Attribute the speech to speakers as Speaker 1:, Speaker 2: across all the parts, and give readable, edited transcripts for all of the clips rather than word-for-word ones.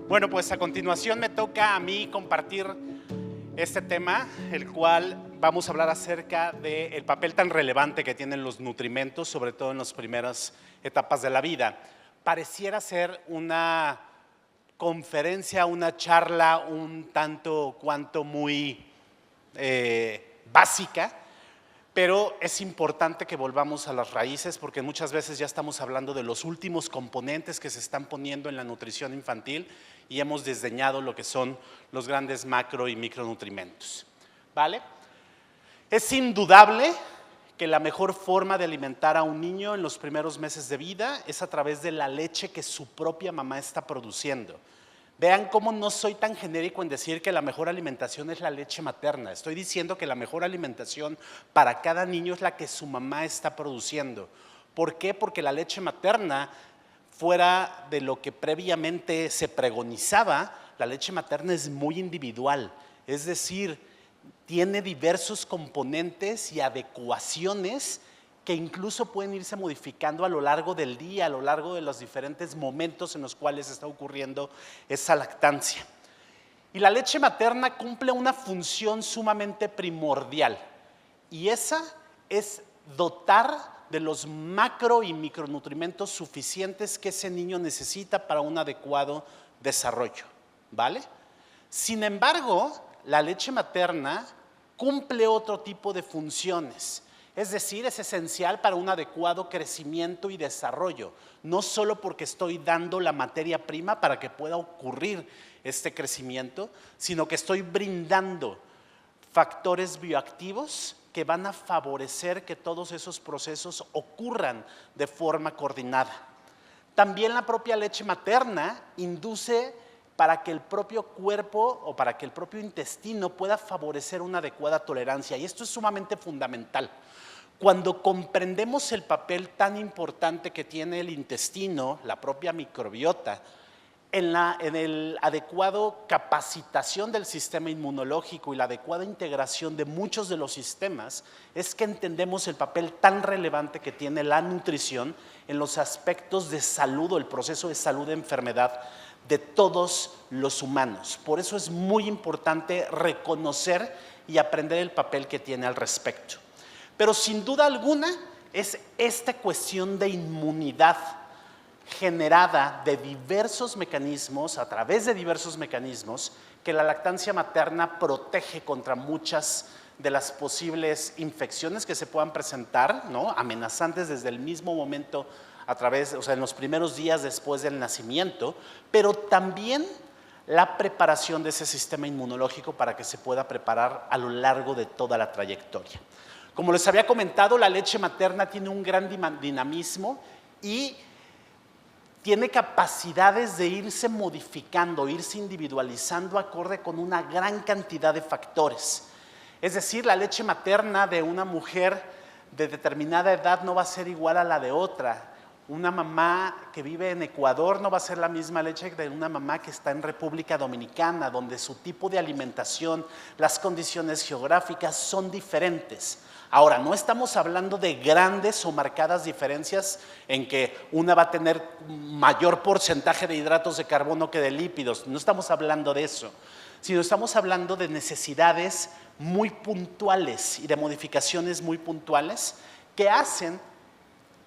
Speaker 1: Bueno, pues a continuación me toca a mí compartir este tema, el cual vamos a hablar acerca del papel tan relevante que tienen los nutrimentos, sobre todo en las primeras etapas de la vida. Pareciera ser una conferencia, una charla un tanto cuanto muy básica, pero es importante que volvamos a las raíces porque muchas veces ya estamos hablando de los últimos componentes que se están poniendo en la nutrición infantil y hemos desdeñado lo que son los grandes macro y micronutrimentos, ¿vale? Es indudable que la mejor forma de alimentar a un niño en los primeros meses de vida es a través de la leche que su propia mamá está produciendo. Vean cómo no soy tan genérico en decir que la mejor alimentación es la leche materna. Estoy diciendo que la mejor alimentación para cada niño es la que su mamá está produciendo. ¿Por qué? Porque la leche materna, fuera de lo que previamente se pregonizaba, la leche materna es muy individual. Es decir, tiene diversos componentes y adecuaciones que incluso pueden irse modificando a lo largo del día, a lo largo de los diferentes momentos en los cuales está ocurriendo esa lactancia. Y la leche materna cumple una función sumamente primordial, y esa es dotar de los macro y micronutrientes suficientes que ese niño necesita para un adecuado desarrollo, ¿vale? Sin embargo, la leche materna cumple otro tipo de funciones. Es decir, es esencial para un adecuado crecimiento y desarrollo, no solo porque estoy dando la materia prima para que pueda ocurrir este crecimiento, sino que estoy brindando factores bioactivos que van a favorecer que todos esos procesos ocurran de forma coordinada. También la propia leche materna induce para que el propio cuerpo o para que el propio intestino pueda favorecer una adecuada tolerancia, y esto es sumamente fundamental. Cuando comprendemos el papel tan importante que tiene el intestino, la propia microbiota, en la adecuado capacitación del sistema inmunológico y la adecuada integración de muchos de los sistemas, es que entendemos el papel tan relevante que tiene la nutrición en los aspectos de salud o el proceso de salud de enfermedad de todos los humanos. Por eso es muy importante reconocer y aprender el papel que tiene al respecto. Pero sin duda alguna es esta cuestión de inmunidad generada de diversos mecanismos, a través de diversos mecanismos, que la lactancia materna protege contra muchas de las posibles infecciones que se puedan presentar, ¿no? Amenazantes desde el mismo momento a través, o sea, en los primeros días después del nacimiento, pero también la preparación de ese sistema inmunológico para que se pueda preparar a lo largo de toda la trayectoria. Como les había comentado, la leche materna tiene un gran dinamismo y tiene capacidades de irse modificando, irse individualizando acorde con una gran cantidad de factores. Es decir, la leche materna de una mujer de determinada edad no va a ser igual a la de otra. Una mamá que vive en Ecuador no va a ser la misma leche de una mamá que está en República Dominicana, donde su tipo de alimentación, las condiciones geográficas son diferentes. Ahora, no estamos hablando de grandes o marcadas diferencias en que una va a tener mayor porcentaje de hidratos de carbono que de lípidos, no estamos hablando de eso, sino estamos hablando de necesidades muy puntuales y de modificaciones muy puntuales que hacen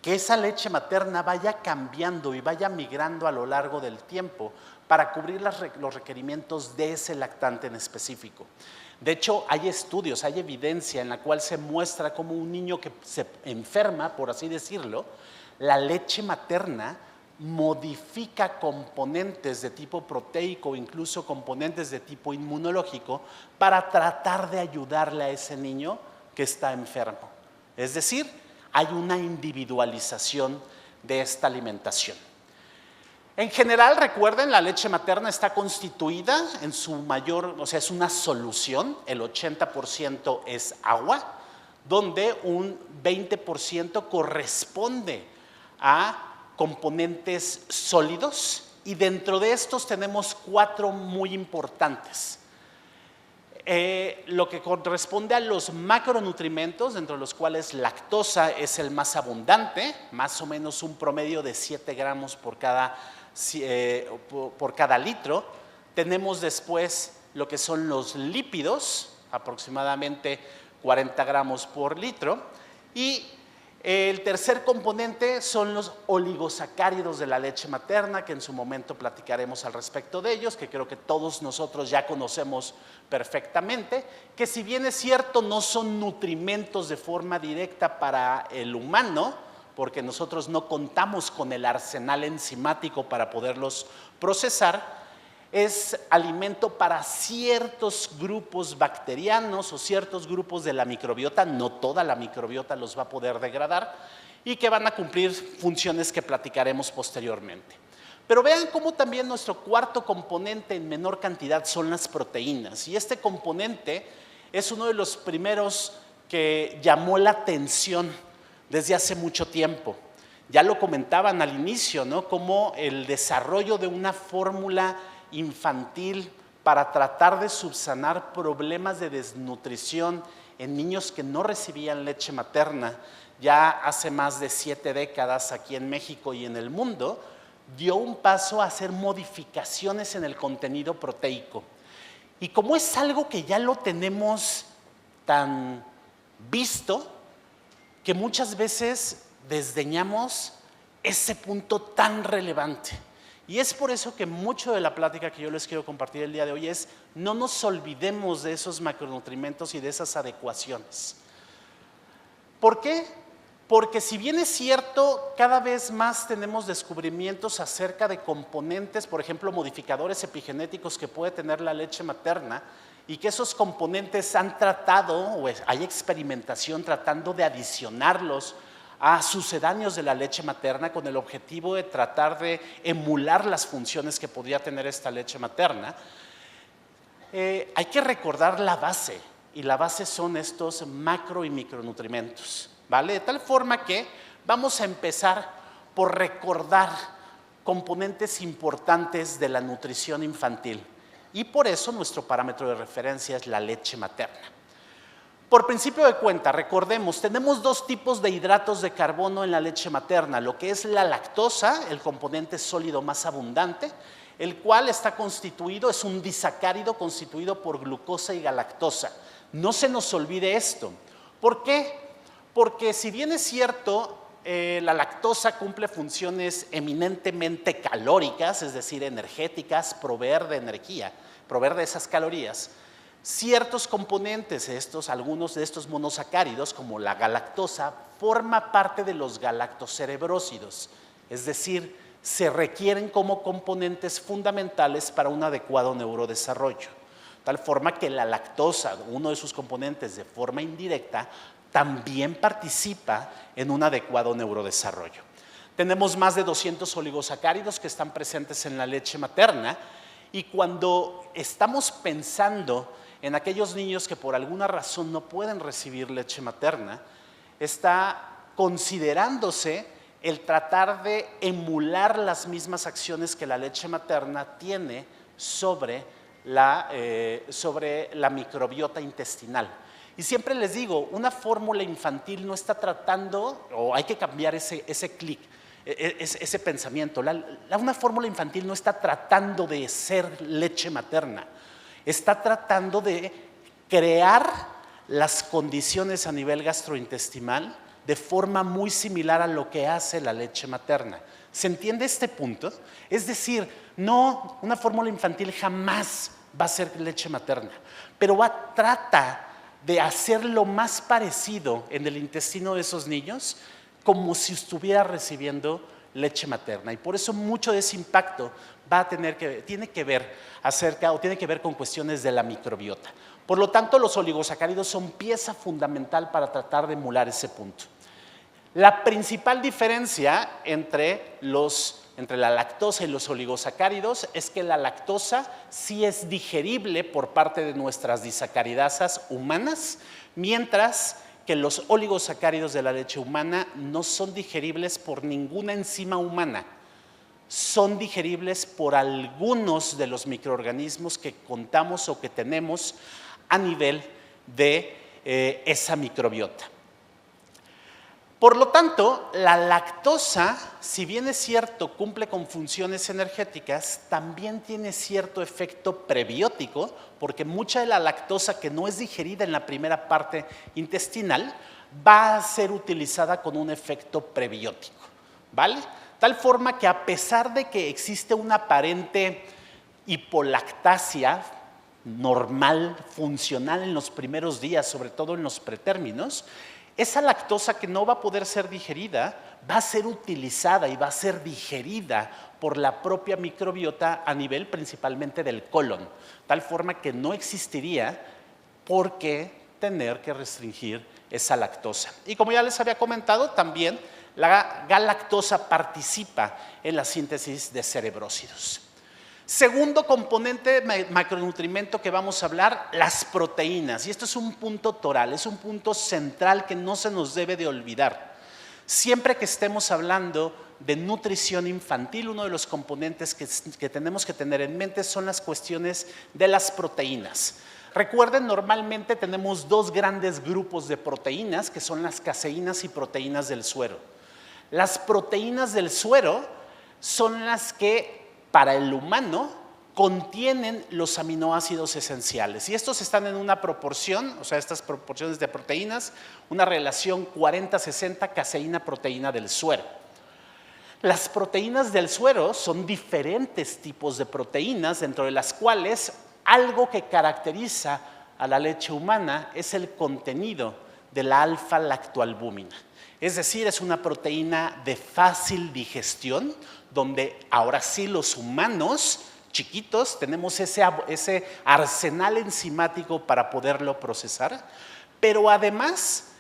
Speaker 1: que esa leche materna vaya cambiando y vaya migrando a lo largo del tiempo para cubrir los requerimientos de ese lactante en específico. De hecho, hay estudios, hay evidencia en la cual se muestra cómo un niño que se enferma, por así decirlo, la leche materna modifica componentes de tipo proteico, incluso componentes de tipo inmunológico, para tratar de ayudarle a ese niño que está enfermo. Es decir, hay una individualización de esta alimentación. En general, recuerden, la leche materna está constituida en su mayor, o sea, es una solución, el 80% es agua, donde un 20% corresponde a componentes sólidos, y dentro de estos tenemos 4 muy importantes. Lo que corresponde a los macronutrientes, dentro de los cuales lactosa es el más abundante, más o menos un promedio de 7 gramos por cada por cada litro. Tenemos después lo que son los lípidos, aproximadamente 40 gramos por litro. Y el tercer componente son los oligosacáridos de la leche materna, que en su momento platicaremos al respecto de ellos, que creo que todos nosotros ya conocemos perfectamente, que si bien es cierto no son nutrimentos de forma directa para el humano, porque nosotros no contamos con el arsenal enzimático para poderlos procesar, es alimento para ciertos grupos bacterianos o ciertos grupos de la microbiota, no toda la microbiota los va a poder degradar, y que van a cumplir funciones que platicaremos posteriormente. Pero vean cómo también nuestro cuarto componente en menor cantidad son las proteínas, y este componente es uno de los primeros que llamó la atención desde hace mucho tiempo. Ya lo comentaban al inicio, ¿no? Cómo el desarrollo de una fórmula infantil para tratar de subsanar problemas de desnutrición en niños que no recibían leche materna ya hace más de 7 décadas aquí en México y en el mundo, dio un paso a hacer modificaciones en el contenido proteico. Y como es algo que ya lo tenemos tan visto, que muchas veces desdeñamos ese punto tan relevante. Y es por eso que mucho de la plática que yo les quiero compartir el día de hoy es: no nos olvidemos de esos macronutrientes y de esas adecuaciones. ¿Por qué? Porque si bien es cierto, cada vez más tenemos descubrimientos acerca de componentes, por ejemplo, modificadores epigenéticos que puede tener la leche materna, y que esos componentes han tratado, o hay experimentación tratando de adicionarlos a sucedáneos de la leche materna con el objetivo de tratar de emular las funciones que podría tener esta leche materna, hay que recordar la base, y la base son estos macro y micronutrientes, ¿vale? De tal forma que vamos a empezar por recordar componentes importantes de la nutrición infantil, y por eso nuestro parámetro de referencia es la leche materna. Por principio de cuenta, recordemos, tenemos dos tipos de hidratos de carbono en la leche materna, lo que es la lactosa, el componente sólido más abundante, el cual está constituido, es un disacárido constituido por glucosa y galactosa. No se nos olvide esto. ¿Por qué? Porque si bien es cierto, la lactosa cumple funciones eminentemente calóricas, es decir, energéticas, proveer de energía, proveer de esas calorías, ciertos componentes, algunos de estos monosacáridos, como la galactosa, forma parte de los galactocerebrósidos, es decir, se requieren como componentes fundamentales para un adecuado neurodesarrollo. Tal forma que la lactosa, uno de sus componentes de forma indirecta, también participa en un adecuado neurodesarrollo. Tenemos más de 200 oligosacáridos que están presentes en la leche materna, y cuando estamos pensando en aquellos niños que por alguna razón no pueden recibir leche materna, está considerándose el tratar de emular las mismas acciones que la leche materna tiene sobre la microbiota intestinal. Y siempre les digo, una fórmula infantil no está tratando, o hay que cambiar ese clic, ese pensamiento. Una fórmula infantil no está tratando de ser leche materna, está tratando de crear las condiciones a nivel gastrointestinal de forma muy similar a lo que hace la leche materna. ¿Se entiende este punto? Es decir, no, una fórmula infantil jamás va a ser leche materna, pero trata de hacer lo más parecido en el intestino de esos niños como si estuviera recibiendo leche materna. Y por eso mucho de ese impacto tiene que ver con cuestiones de la microbiota. Por lo tanto, los oligosacáridos son pieza fundamental para tratar de emular ese punto. La principal diferencia entre la lactosa y los oligosacáridos es que la lactosa sí es digerible por parte de nuestras disacaridasas humanas, mientras que los oligosacáridos de la leche humana no son digeribles por ninguna enzima humana. Son digeribles por algunos de los microorganismos que contamos o que tenemos a nivel de esa microbiota. Por lo tanto, la lactosa, si bien es cierto, cumple con funciones energéticas, también tiene cierto efecto prebiótico, porque mucha de la lactosa que no es digerida en la primera parte intestinal va a ser utilizada con un efecto prebiótico, ¿vale? Tal forma que a pesar de que existe una aparente hipolactasia normal, funcional en los primeros días, sobre todo en los pretérminos, esa lactosa que no va a poder ser digerida va a ser utilizada y va a ser digerida por la propia microbiota a nivel principalmente del colon, tal forma que no existiría por qué tener que restringir esa lactosa. Y como ya les había comentado, también la galactosa participa en la síntesis de cerebrósidos. Segundo componente macronutrimento que vamos a hablar, las proteínas. Y esto es un punto toral, es un punto central que no se nos debe de olvidar. Siempre que estemos hablando de nutrición infantil, uno de los componentes que tenemos que tener en mente son las cuestiones de las proteínas. Recuerden, normalmente tenemos dos grandes grupos de proteínas, que son las caseínas y proteínas del suero. Las proteínas del suero son las que para el humano contienen los aminoácidos esenciales y estos están en una proporción, o sea, estas proporciones de proteínas, una relación 40-60 caseína-proteína del suero. Las proteínas del suero son diferentes tipos de proteínas, dentro de las cuales algo que caracteriza a la leche humana es el contenido de la alfa-lactoalbúmina. Es decir, es una proteína de fácil digestión, donde ahora sí los humanos chiquitos tenemos ese arsenal enzimático para poderlo procesar, pero además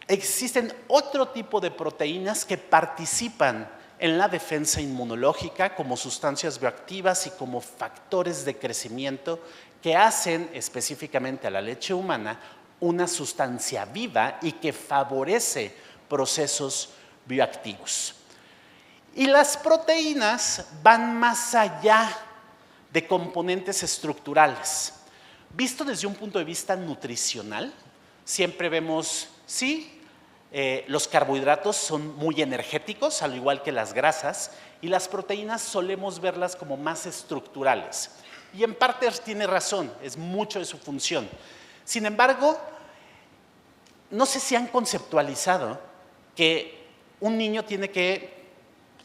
Speaker 1: existen otro tipo de proteínas que participan en la defensa inmunológica como sustancias bioactivas y como factores de crecimiento que hacen específicamente a la leche humana una sustancia viva y que favorece procesos bioactivos. Y las proteínas van más allá de componentes estructurales. Visto desde un punto de vista nutricional, siempre vemos, sí, los carbohidratos son muy energéticos, al igual que las grasas, y las proteínas solemos verlas como más estructurales. Y en parte tiene razón, es mucho de su función. Sin embargo, no sé si han conceptualizado que un niño tiene que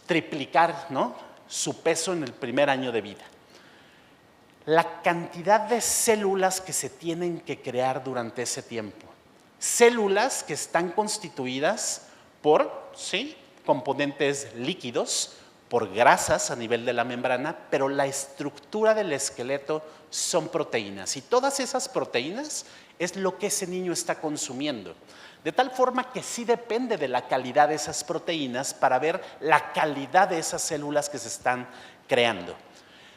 Speaker 1: triplicar, ¿no?, su peso en el primer año de vida. La cantidad de células que se tienen que crear durante ese tiempo. Células que están constituidas por, ¿sí?, componentes líquidos, por grasas a nivel de la membrana, pero la estructura del esqueleto son proteínas. Y todas esas proteínas es lo que ese niño está consumiendo. De tal forma que sí depende de la calidad de esas proteínas para ver la calidad de esas células que se están creando.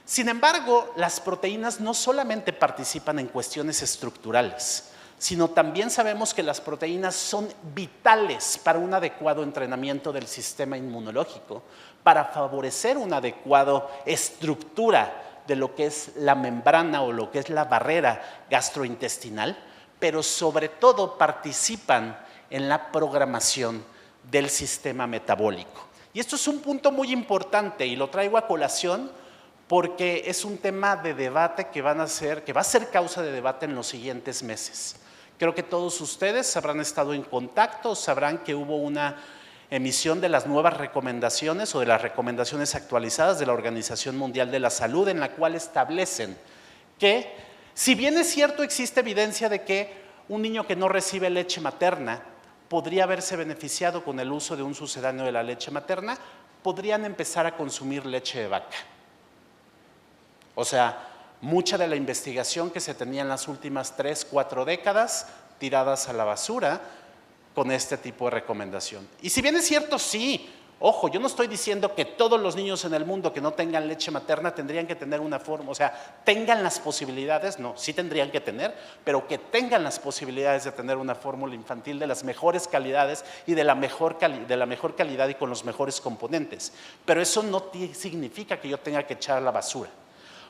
Speaker 1: Sin embargo, las proteínas no solamente participan en cuestiones estructurales, sino también sabemos que las proteínas son vitales para un adecuado entrenamiento del sistema inmunológico, para favorecer una adecuada estructura de lo que es la membrana o lo que es la barrera gastrointestinal, pero sobre todo participan en la programación del sistema metabólico. Y esto es un punto muy importante y lo traigo a colación porque es un tema de debate que va a ser causa de debate en los siguientes meses. Creo que todos ustedes habrán estado en contacto, sabrán que hubo una emisión de las nuevas recomendaciones o de las recomendaciones actualizadas de la Organización Mundial de la Salud, en la cual establecen que, si bien es cierto, existe evidencia de que un niño que no recibe leche materna podría haberse beneficiado con el uso de un sucedáneo de la leche materna, podrían empezar a consumir leche de vaca. O sea, mucha de la investigación que se tenía en las últimas 3-4 décadas tiradas a la basura con este tipo de recomendación. Y si bien es cierto, sí, ojo, yo no estoy diciendo que todos los niños en el mundo que no tengan leche materna tendrían que tener una forma, o sea, tengan las posibilidades, no, sí tendrían que tener, pero que tengan las posibilidades de tener una fórmula infantil de las mejores calidades y de la mejor calidad y con los mejores componentes. Pero eso no significa que yo tenga que echar a la basura.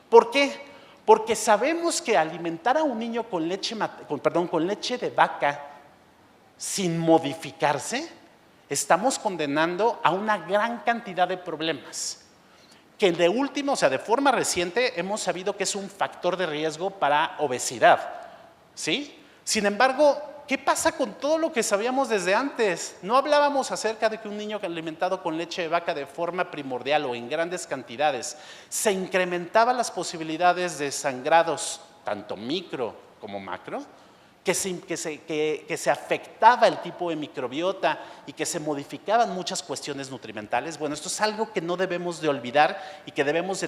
Speaker 1: ¿Por qué? Porque sabemos que alimentar a un niño con leche de vaca sin modificarse estamos condenando a una gran cantidad de problemas que de último, o sea, de forma reciente, hemos sabido que es un factor de riesgo para obesidad, ¿sí? Sin embargo, ¿qué pasa con todo lo que sabíamos desde antes? No hablábamos acerca de que un niño alimentado con leche de vaca de forma primordial o en grandes cantidades se incrementaba las posibilidades de sangrados, tanto micro como macro, que se afectaba el tipo de microbiota y que se modificaban muchas cuestiones nutrimentales. Bueno, esto es algo que no debemos de olvidar y que debemos de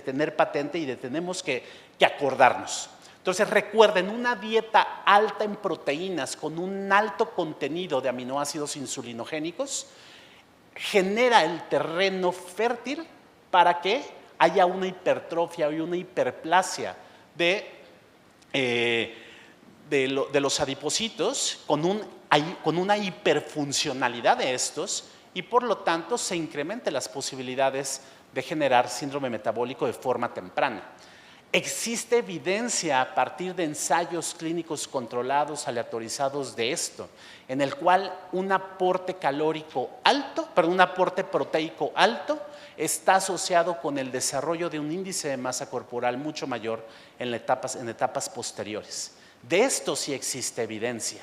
Speaker 1: tener patente y tenemos que acordarnos. Entonces recuerden, una dieta alta en proteínas con un alto contenido de aminoácidos insulinogénicos genera el terreno fértil para que haya una hipertrofia y una hiperplasia de los adipocitos con una hiperfuncionalidad de estos y por lo tanto se incrementen las posibilidades de generar síndrome metabólico de forma temprana. Existe evidencia a partir de ensayos clínicos controlados, aleatorizados de esto, en el cual un aporte calórico alto, perdón, un aporte proteico alto está asociado con el desarrollo de un índice de masa corporal mucho mayor en etapas posteriores. De esto sí existe evidencia.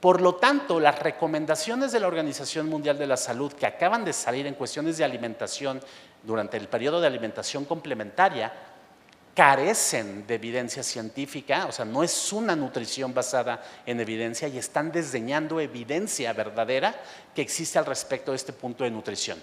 Speaker 1: Por lo tanto, las recomendaciones de la Organización Mundial de la Salud que acaban de salir en cuestiones de alimentación durante el periodo de alimentación complementaria carecen de evidencia científica, o sea, no es una nutrición basada en evidencia y están desdeñando evidencia verdadera que existe al respecto de este punto de nutrición.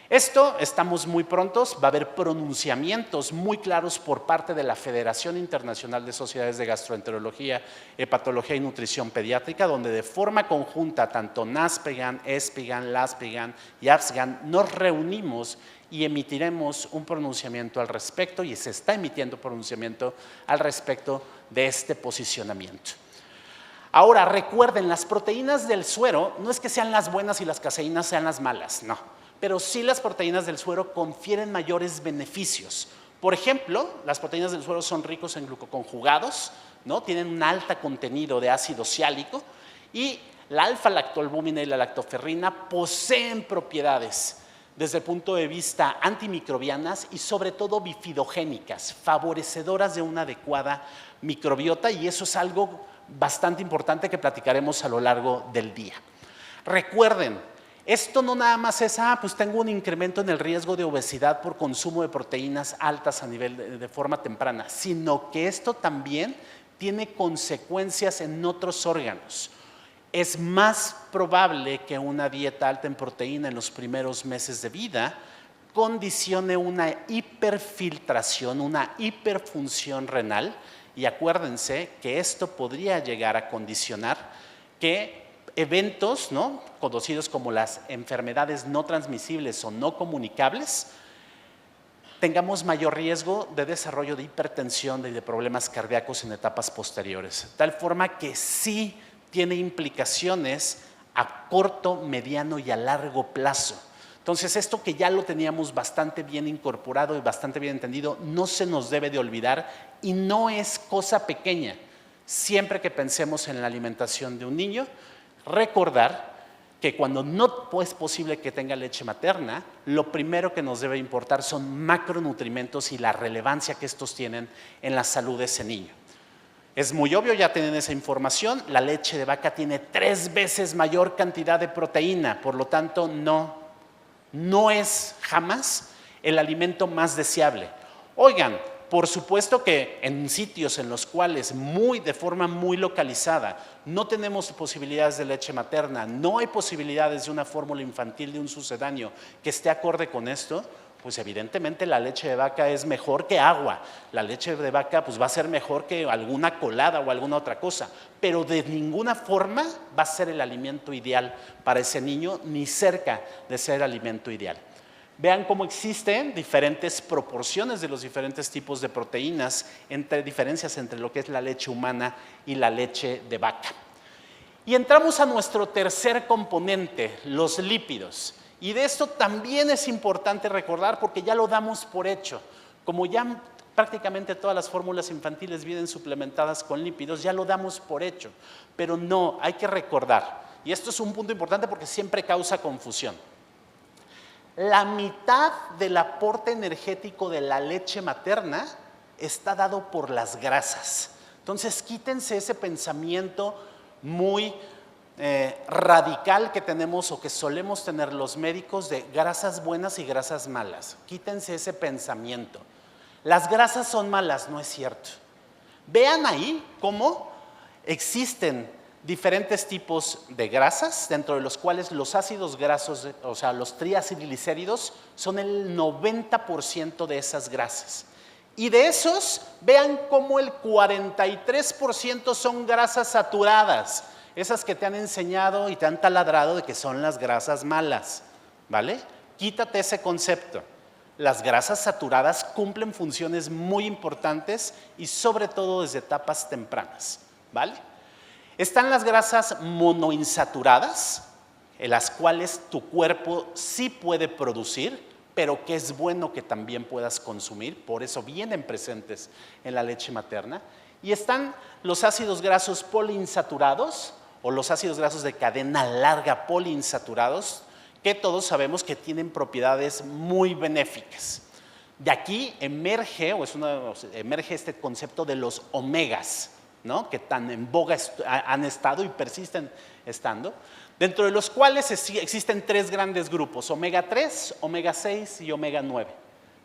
Speaker 1: Esto estamos muy prontos, va a haber pronunciamientos muy claros por parte de la Federación Internacional de Sociedades de Gastroenterología, Hepatología y Nutrición Pediátrica, donde de forma conjunta tanto NASPGHAN, ESPGHAN, LASPGHAN y ASPGHAN nos reunimos y emitiremos un pronunciamiento al respecto y se está emitiendo pronunciamiento al respecto de este posicionamiento. Ahora, recuerden, las proteínas del suero no es que sean las buenas y las caseínas sean las malas, no. Pero sí las proteínas del suero confieren mayores beneficios. Por ejemplo, las proteínas del suero son ricos en glucoconjugados, ¿no? Tienen un alto contenido de ácido siálico y la alfa-lactoalbúmina y la lactoferrina poseen propiedades desde el punto de vista antimicrobianas y sobre todo bifidogénicas, favorecedoras de una adecuada microbiota, y eso es algo bastante importante que platicaremos a lo largo del día. Recuerden, esto no nada más es, pues tengo un incremento en el riesgo de obesidad por consumo de proteínas altas a nivel de forma temprana, sino que esto también tiene consecuencias en otros órganos. Es más probable que una dieta alta en proteína en los primeros meses de vida condicione una hiperfiltración, una hiperfunción renal, y acuérdense que esto podría llegar a condicionar que eventos, ¿no?, conocidos como las enfermedades no transmisibles o no comunicables, tengamos mayor riesgo de desarrollo de hipertensión y de problemas cardíacos en etapas posteriores. De tal forma que sí tiene implicaciones a corto, mediano y a largo plazo. Entonces, esto que ya lo teníamos bastante bien incorporado y bastante bien entendido, no se nos debe de olvidar y no es cosa pequeña. Siempre que pensemos en la alimentación de un niño, recordar que cuando no es posible que tenga leche materna, lo primero que nos debe importar son macronutrimentos y la relevancia que estos tienen en la salud de ese niño. Es muy obvio, ya tienen esa información, la leche de vaca tiene 3 veces mayor cantidad de proteína, por lo tanto no es jamás el alimento más deseable. Oigan, por supuesto que en sitios en los cuales de forma muy localizada no tenemos posibilidades de leche materna, no hay posibilidades de una fórmula infantil de un sucedáneo que esté acorde con esto, pues evidentemente la leche de vaca es mejor que agua. La leche de vaca pues va a ser mejor que alguna colada o alguna otra cosa, pero de ninguna forma va a ser el alimento ideal para ese niño, ni cerca de ser el alimento ideal. Vean cómo existen diferentes proporciones de los diferentes tipos de proteínas, diferencias entre lo que es la leche humana y la leche de vaca. Y entramos a nuestro tercer componente, los lípidos. Y de esto también es importante recordar porque ya lo damos por hecho. Como ya prácticamente todas las fórmulas infantiles vienen suplementadas con lípidos, ya lo damos por hecho. Pero no, hay que recordar y esto es un punto importante porque siempre causa confusión. La mitad del aporte energético de la leche materna está dado por las grasas. Entonces, quítense ese pensamiento muy radical que tenemos o que solemos tener los médicos de grasas buenas y grasas malas. Quítense ese pensamiento. Las grasas son malas, no es cierto. Vean ahí cómo existen diferentes tipos de grasas, dentro de los cuales los ácidos grasos, o sea, los triacilglicéridos, son el 90% de esas grasas. Y de esos, vean cómo el 43% son grasas saturadas, esas que te han enseñado y te han taladrado de que son las grasas malas, ¿vale? Quítate ese concepto. Las grasas saturadas cumplen funciones muy importantes y sobre todo desde etapas tempranas, ¿vale? Están las grasas monoinsaturadas, en las cuales tu cuerpo sí puede producir, pero que es bueno que también puedas consumir, por eso vienen presentes en la leche materna. Y están los ácidos grasos poliinsaturados o los ácidos grasos de cadena larga poliinsaturados, que todos sabemos que tienen propiedades muy benéficas. De aquí emerge, emerge este concepto de los omegas, ¿no? Que tan en boga han estado y persisten estando, dentro de los cuales existen tres grandes grupos: omega 3, omega 6 y omega 9.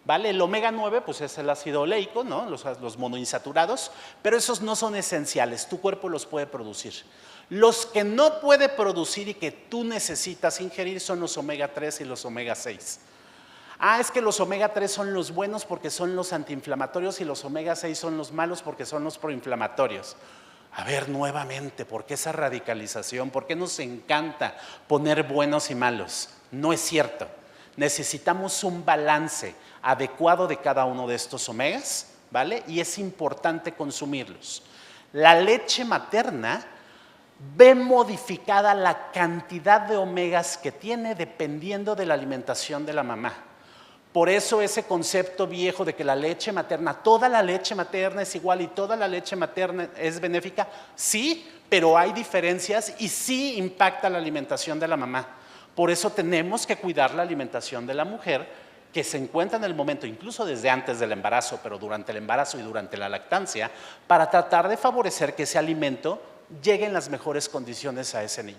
Speaker 1: ¿Vale? El omega 9 pues es el ácido oleico, ¿no? los monoinsaturados, pero esos no son esenciales, tu cuerpo los puede producir. Los que no puede producir y que tú necesitas ingerir son los omega 3 y los omega 6. Es que los omega 3 son los buenos porque son los antiinflamatorios y los omega 6 son los malos porque son los proinflamatorios. A ver, nuevamente, ¿por qué esa radicalización? ¿Por qué nos encanta poner buenos y malos? No es cierto. Necesitamos un balance adecuado de cada uno de estos omegas, ¿vale? Y es importante consumirlos. La leche materna ve modificada la cantidad de omegas que tiene dependiendo de la alimentación de la mamá. Por eso ese concepto viejo de que la leche materna, toda la leche materna es igual y toda la leche materna es benéfica, sí, pero hay diferencias y sí impacta la alimentación de la mamá. Por eso tenemos que cuidar la alimentación de la mujer que se encuentra en el momento, incluso desde antes del embarazo, pero durante el embarazo y durante la lactancia, para tratar de favorecer que ese alimento llegue en las mejores condiciones a ese niño,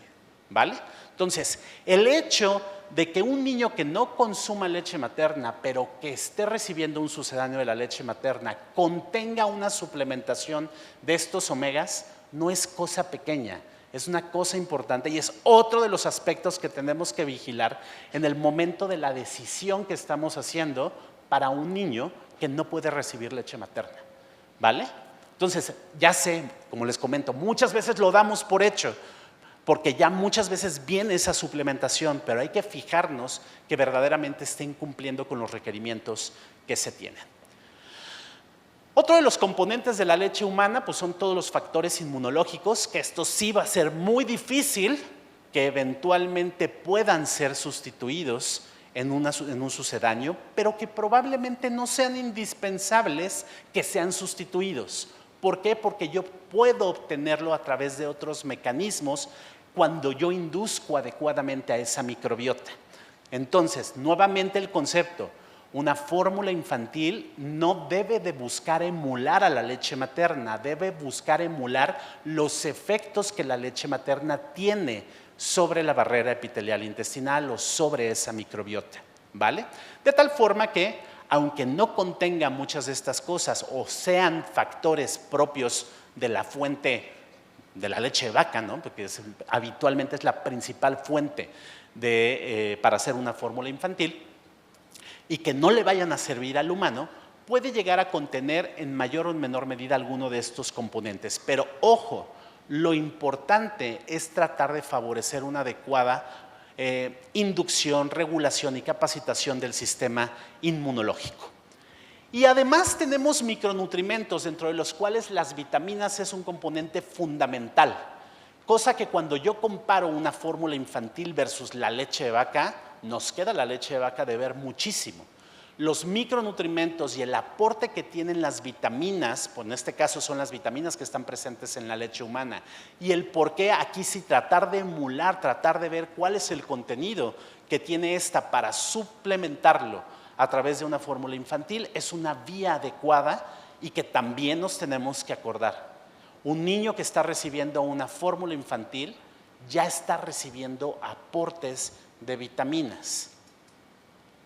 Speaker 1: ¿vale? Entonces, el hecho de que un niño que no consuma leche materna, pero que esté recibiendo un sucedáneo de la leche materna, contenga una suplementación de estos omegas, no es cosa pequeña. Es una cosa importante y es otro de los aspectos que tenemos que vigilar en el momento de la decisión que estamos haciendo para un niño que no puede recibir leche materna, ¿vale? Entonces, ya sé, como les comento, muchas veces lo damos por hecho, porque ya muchas veces viene esa suplementación, pero hay que fijarnos que verdaderamente estén cumpliendo con los requerimientos que se tienen. Otro de los componentes de la leche humana pues son todos los factores inmunológicos, que esto sí va a ser muy difícil que eventualmente puedan ser sustituidos en un sucedáneo, pero que probablemente no sean indispensables que sean sustituidos. ¿Por qué? Porque yo puedo obtenerlo a través de otros mecanismos cuando yo induzco adecuadamente a esa microbiota. Entonces, nuevamente el concepto. Una fórmula infantil no debe de buscar emular a la leche materna, debe buscar emular los efectos que la leche materna tiene sobre la barrera epitelial intestinal o sobre esa microbiota, ¿vale? De tal forma que, aunque no contenga muchas de estas cosas o sean factores propios de la fuente de la leche de vaca, ¿no? Porque habitualmente es la principal fuente para hacer una fórmula infantil, y que no le vayan a servir al humano, puede llegar a contener en mayor o menor medida alguno de estos componentes. Pero ojo, lo importante es tratar de favorecer una adecuada inducción, regulación y capacitación del sistema inmunológico. Y además tenemos micronutrimentos, dentro de los cuales las vitaminas es un componente fundamental, cosa que cuando yo comparo una fórmula infantil versus la leche de vaca, nos queda la leche de vaca de ver muchísimo. los micronutrientes y el aporte que tienen las vitaminas, pues en este caso son las vitaminas que están presentes en la leche humana, y el por qué aquí sí tratar de emular, tratar de ver cuál es el contenido que tiene esta para suplementarlo a través de una fórmula infantil, es una vía adecuada y que también nos tenemos que acordar. Un niño que está recibiendo una fórmula infantil ya está recibiendo aportes de vitaminas.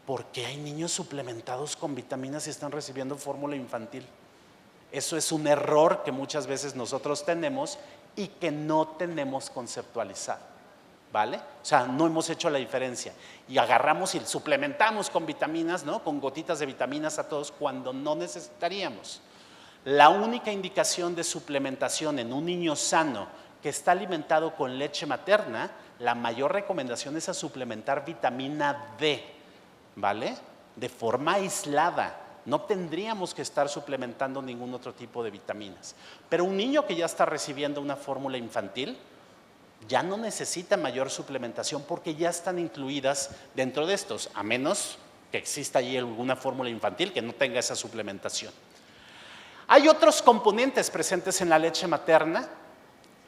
Speaker 1: ¿Por qué hay niños suplementados con vitaminas y están recibiendo fórmula infantil? Eso es un error que muchas veces nosotros tenemos y que no tenemos conceptualizado, ¿vale? O sea, no hemos hecho la diferencia y agarramos y suplementamos con vitaminas, ¿no? Con gotitas de vitaminas a todos cuando no necesitaríamos. La única indicación de suplementación en un niño sano que está alimentado con leche materna, la mayor recomendación es a suplementar vitamina D, ¿vale? De forma aislada. No tendríamos que estar suplementando ningún otro tipo de vitaminas. Pero un niño que ya está recibiendo una fórmula infantil ya no necesita mayor suplementación porque ya están incluidas dentro de estos, a menos que exista allí alguna fórmula infantil que no tenga esa suplementación. Hay otros componentes presentes en la leche materna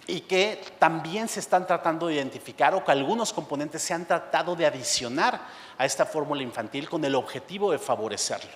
Speaker 1: y que también se están tratando de identificar o que algunos componentes se han tratado de adicionar a esta fórmula infantil con el objetivo de favorecerlo.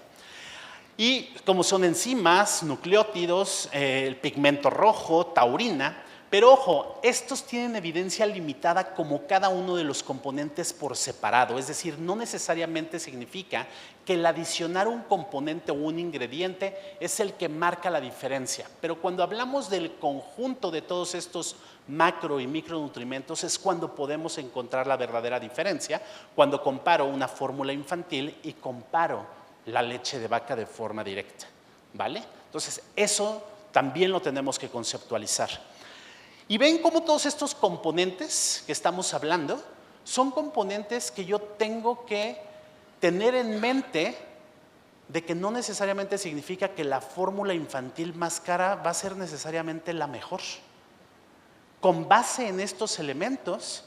Speaker 1: Y como son enzimas, nucleótidos, el pigmento rojo, taurina, pero ojo, estos tienen evidencia limitada como cada uno de los componentes por separado, es decir, no necesariamente significa que el adicionar un componente o un ingrediente es el que marca la diferencia, pero cuando hablamos del conjunto de todos estos macro y micronutrientes es cuando podemos encontrar la verdadera diferencia, cuando comparo una fórmula infantil y comparo la leche de vaca de forma directa, ¿vale? Entonces, eso también lo tenemos que conceptualizar. Y ven cómo todos estos componentes que estamos hablando son componentes que yo tengo que tener en mente de que no necesariamente significa que la fórmula infantil más cara va a ser necesariamente la mejor. Con base en estos elementos,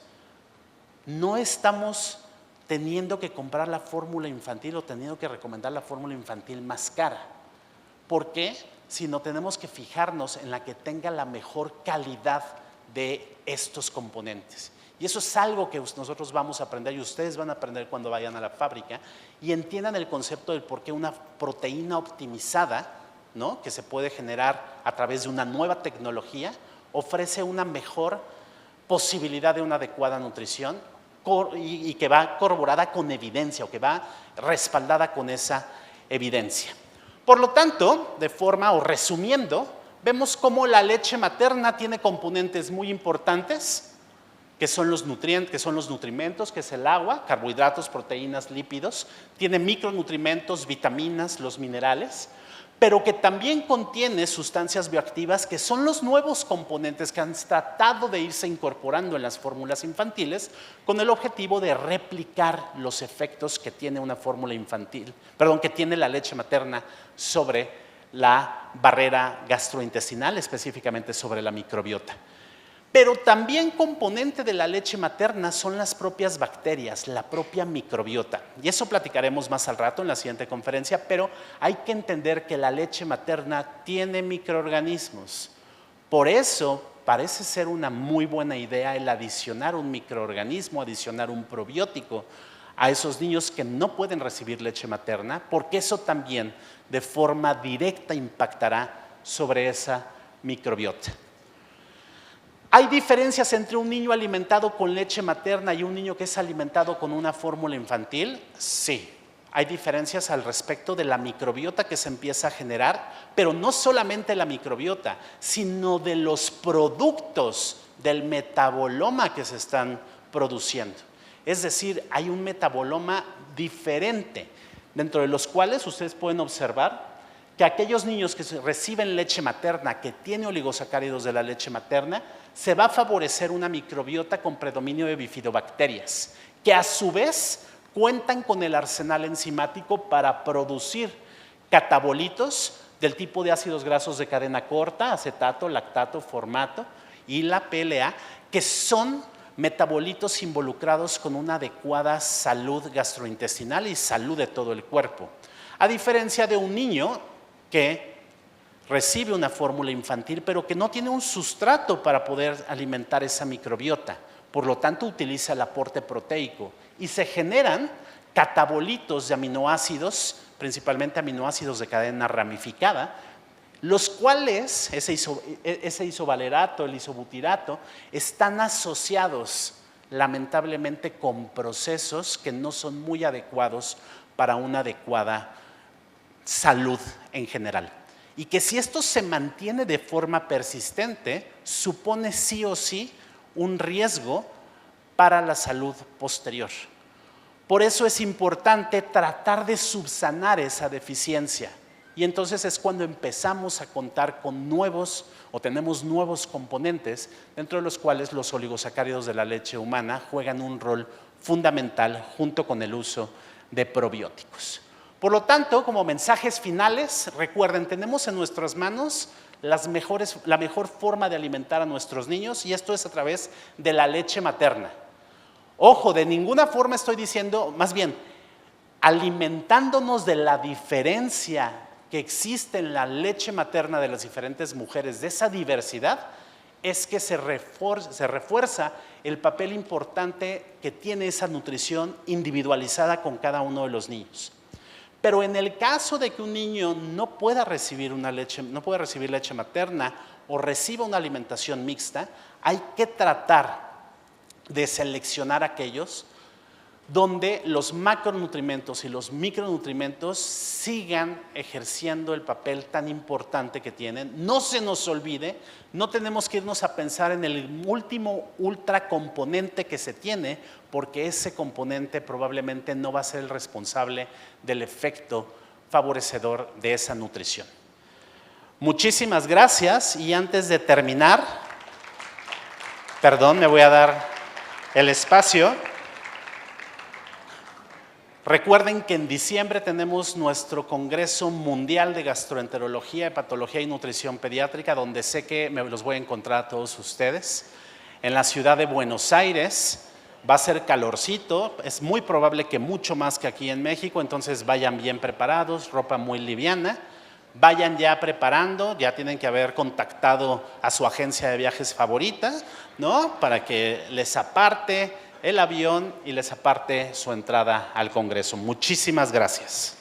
Speaker 1: no estamos teniendo que comprar la fórmula infantil o teniendo que recomendar la fórmula infantil más cara. ¿Por qué? Sino tenemos que fijarnos en la que tenga la mejor calidad de estos componentes. Y eso es algo que nosotros vamos a aprender y ustedes van a aprender cuando vayan a la fábrica y entiendan el concepto del por qué una proteína optimizada, ¿no? Que se puede generar a través de una nueva tecnología, ofrece una mejor posibilidad de una adecuada nutrición y que va corroborada con evidencia o que va respaldada con esa evidencia. Por lo tanto, de forma o resumiendo, vemos cómo la leche materna tiene componentes muy importantes, que son los nutrientes, que son los nutrimentos, que es el agua, carbohidratos, proteínas, lípidos, tiene micronutrimentos, vitaminas, los minerales, pero que también contiene sustancias bioactivas que son los nuevos componentes que han tratado de irse incorporando en las fórmulas infantiles con el objetivo de replicar los efectos que tiene una fórmula infantil, que tiene la leche materna sobre la barrera gastrointestinal, específicamente sobre la microbiota. Pero también componente de la leche materna son las propias bacterias, la propia microbiota. Y eso platicaremos más al rato en la siguiente conferencia, pero hay que entender que la leche materna tiene microorganismos. Por eso parece ser una muy buena idea el adicionar un microorganismo, adicionar un probiótico a esos niños que no pueden recibir leche materna, porque eso también de forma directa impactará sobre esa microbiota. ¿Hay diferencias entre un niño alimentado con leche materna y un niño que es alimentado con una fórmula infantil? Sí, hay diferencias al respecto de la microbiota que se empieza a generar, pero no solamente la microbiota, sino de los productos del metaboloma que se están produciendo. Es decir, hay un metaboloma diferente, dentro de los cuales ustedes pueden observar que aquellos niños que reciben leche materna, que tiene oligosacáridos de la leche materna, se va a favorecer una microbiota con predominio de bifidobacterias, que a su vez cuentan con el arsenal enzimático para producir catabolitos del tipo de ácidos grasos de cadena corta, acetato, lactato, formato y la PLA, que son metabolitos involucrados con una adecuada salud gastrointestinal y salud de todo el cuerpo. A diferencia de un niño que recibe una fórmula infantil, pero que no tiene un sustrato para poder alimentar esa microbiota. Por lo tanto, utiliza el aporte proteico y se generan catabolitos de aminoácidos, principalmente aminoácidos de cadena ramificada, los cuales, ese isovalerato, el isobutirato, están asociados lamentablemente con procesos que no son muy adecuados para una adecuada salud en general. Y que si esto se mantiene de forma persistente, supone sí o sí un riesgo para la salud posterior. Por eso es importante tratar de subsanar esa deficiencia. Y entonces es cuando empezamos a contar con nuevos o tenemos nuevos componentes, dentro de los cuales los oligosacáridos de la leche humana juegan un rol fundamental junto con el uso de probióticos. Por lo tanto, como mensajes finales, recuerden, tenemos en nuestras manos la mejor forma de alimentar a nuestros niños, y esto es a través de la leche materna. Ojo, de ninguna forma estoy diciendo, más bien, alimentándonos de la diferencia que existe en la leche materna de las diferentes mujeres, de esa diversidad, es que se refuerza el papel importante que tiene esa nutrición individualizada con cada uno de los niños. Pero en el caso de que un niño no pueda recibir leche materna o reciba una alimentación mixta, hay que tratar de seleccionar aquellos donde los macronutrimentos y los micronutrimentos sigan ejerciendo el papel tan importante que tienen. No se nos olvide, no tenemos que irnos a pensar en el último ultracomponente que se tiene, porque ese componente probablemente no va a ser el responsable del efecto favorecedor de esa nutrición. Muchísimas gracias, y antes de terminar, me voy a dar el espacio. Recuerden que en diciembre tenemos nuestro Congreso Mundial de Gastroenterología, Hepatología y Nutrición Pediátrica, donde sé que me los voy a encontrar a todos ustedes. En la ciudad de Buenos Aires va a ser calorcito, es muy probable que mucho más que aquí en México, entonces vayan bien preparados, ropa muy liviana, vayan ya preparando, ya tienen que haber contactado a su agencia de viajes favorita, ¿no? Para que les aparte el avión y les aparte su entrada al Congreso. Muchísimas gracias.